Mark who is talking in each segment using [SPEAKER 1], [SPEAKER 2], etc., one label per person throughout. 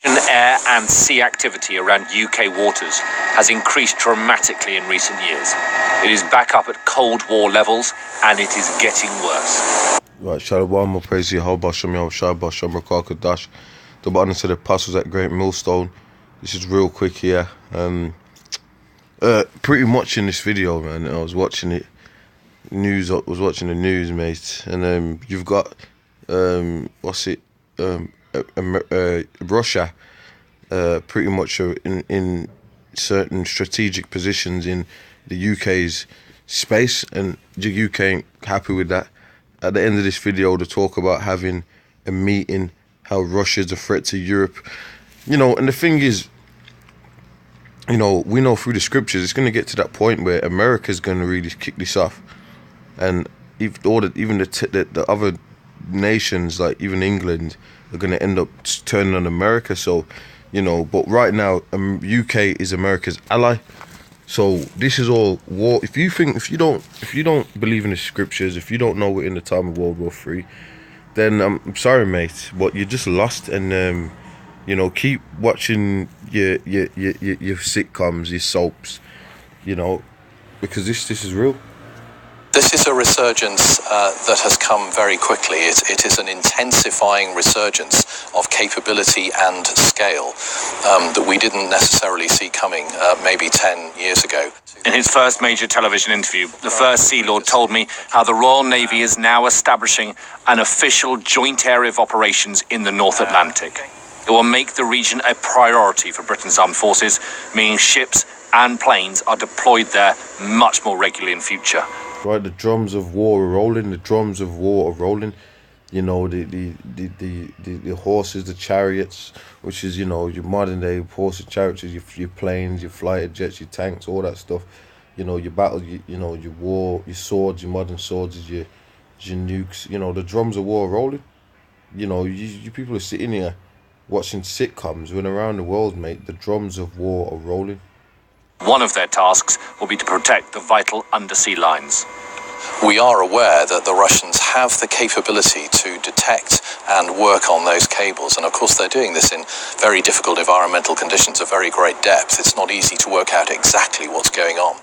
[SPEAKER 1] Air and sea activity around UK waters has increased dramatically in recent years. It is back up at Cold War levels and it is getting worse.
[SPEAKER 2] Right, Shalom, more praise to Yehovah, Shem Yahushua, Bashem Rakakadash. The button to the apostles at GreatMillStone. This is real quick here. Pretty much in this video, man, I was watching it. I was watching the news, mate, and you've got Russia pretty much in certain strategic positions in the UK's space, and the UK ain't happy with that. At the end of this video, to talk about having a meeting, how Russia's a threat to Europe, and the thing is, we know through the scriptures it's going to get to that point where America's going to really kick this off, and even the other nations, like even England, are going to end up turning on America. So, but right now, UK is America's ally. So this is all war. If you don't believe in the scriptures, if you don't know we're in the time of World War III, then I'm sorry, mate, but you're just lost. And keep watching your sitcoms, your soaps, because this is real.
[SPEAKER 3] This is a resurgence that has come very quickly. It is an intensifying resurgence of capability and scale that we didn't necessarily see coming maybe 10 years ago.
[SPEAKER 1] In his first major television interview, the First Sea Lord told me how the Royal Navy is now establishing an official joint area of operations in the North Atlantic. It will make the region a priority for Britain's armed forces, meaning ships and planes are deployed there much more regularly in future.
[SPEAKER 2] Right, the drums of war are rolling. The drums of war are rolling. The horses, the chariots, which is your modern day horses, chariots, your planes, your fighter jets, your tanks, all that stuff. Your battle, your war, your swords, your modern swords, your nukes. The drums of war are rolling. You people are sitting here watching sitcoms when around the world, mate, the drums of war are rolling.
[SPEAKER 1] One of their tasks will be to protect the vital undersea lines.
[SPEAKER 3] We are aware that the Russians have the capability to detect and work on those cables, and of course they're doing this in very difficult environmental conditions of very great depth. It's not easy to work out exactly what's going on.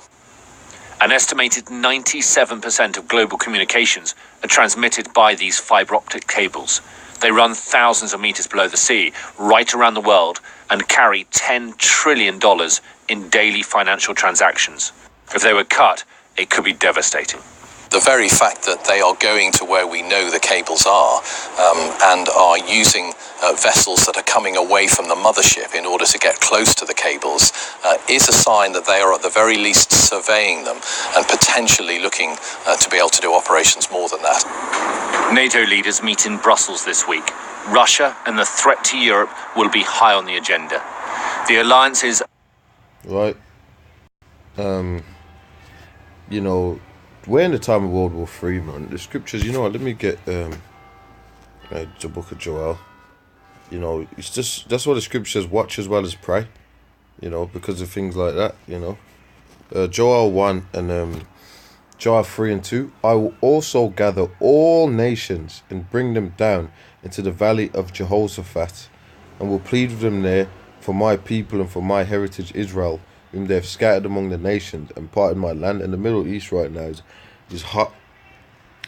[SPEAKER 1] An estimated 97% of global communications are transmitted by these fibre optic cables. They run thousands of meters below the sea, right around the world, and carry $10 trillion in daily financial transactions. If they were cut, it could be devastating.
[SPEAKER 3] The very fact that they are going to where we know the cables are and are using vessels that are coming away from the mothership in order to get close to the cables is a sign that they are at the very least surveying them and potentially looking to be able to do operations more than that.
[SPEAKER 1] NATO leaders meet in Brussels this week. Russia and the threat to Europe will be high on the agenda. The alliance is...
[SPEAKER 2] Right. We're in the time of World War III, man. The scriptures, let me get the book of Joel. It's just, that's what the scripture says, watch as well as pray. Because of things like that, Joel 1 and Joel 3 and 2. I will also gather all nations and bring them down into the valley of Jehoshaphat, and will plead with them there for my people and for my heritage Israel, whom they have scattered among the nations and parted my land. And the Middle East right now is hot,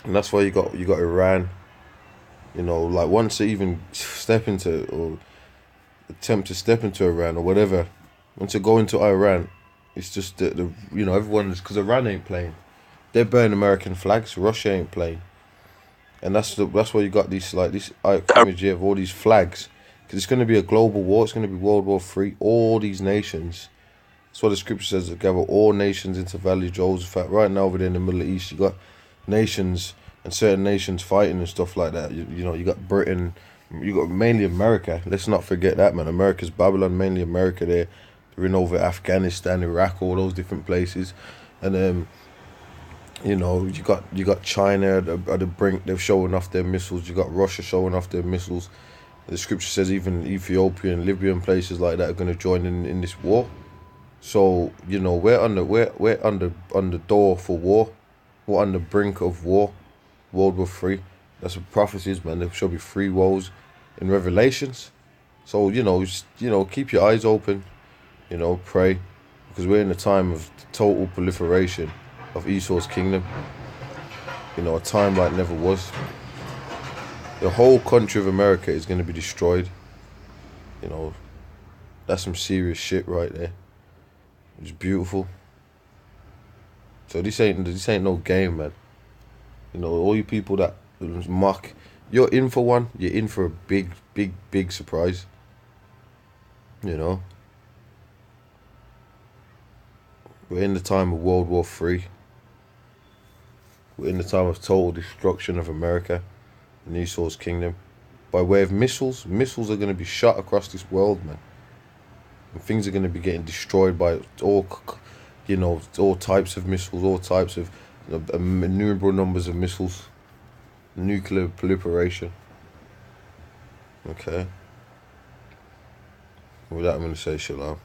[SPEAKER 2] and that's why you got Iran. Like once they even step into or attempt to step into Iran or whatever, once they go into Iran, it's just the everyone is, because Iran ain't playing. They're burning American flags. Russia ain't playing, and that's why you got this image here of all these flags, because it's going to be a global war. It's going to be World War III. All these nations. That's what the scripture says, to gather all nations into Valley of Jehoshaphat. Right now over there in the Middle East, you got nations and certain nations fighting and stuff like that. You got Britain, you got mainly America. Let's not forget that, man. America's Babylon, mainly America there. They're in over Afghanistan, Iraq, all those different places. And you got China at the brink. They're showing off their missiles. You got Russia showing off their missiles. The scripture says even Ethiopia and Libya and places like that are going to join in this war. So we're on the door for war. We're on the brink of war, World War III. That's what prophecies, man. There shall be 3 woes in Revelations. So, keep your eyes open, pray, because we're in a time of total proliferation of Esau's kingdom. A time like never was. The whole country of America is going to be destroyed. That's some serious shit right there. It's beautiful. So this ain't no game, man. All you people that mock, you're in for one. You're in for a big, big, big surprise. We're in the time of World War III. We're in the time of total destruction of America and Esau's kingdom. By way of missiles. Missiles are going to be shot across this world, man. And things are going to be getting destroyed by all types of missiles, all types of innumerable numbers of missiles. Nuclear proliferation. Okay. With that, I'm going to say shalom.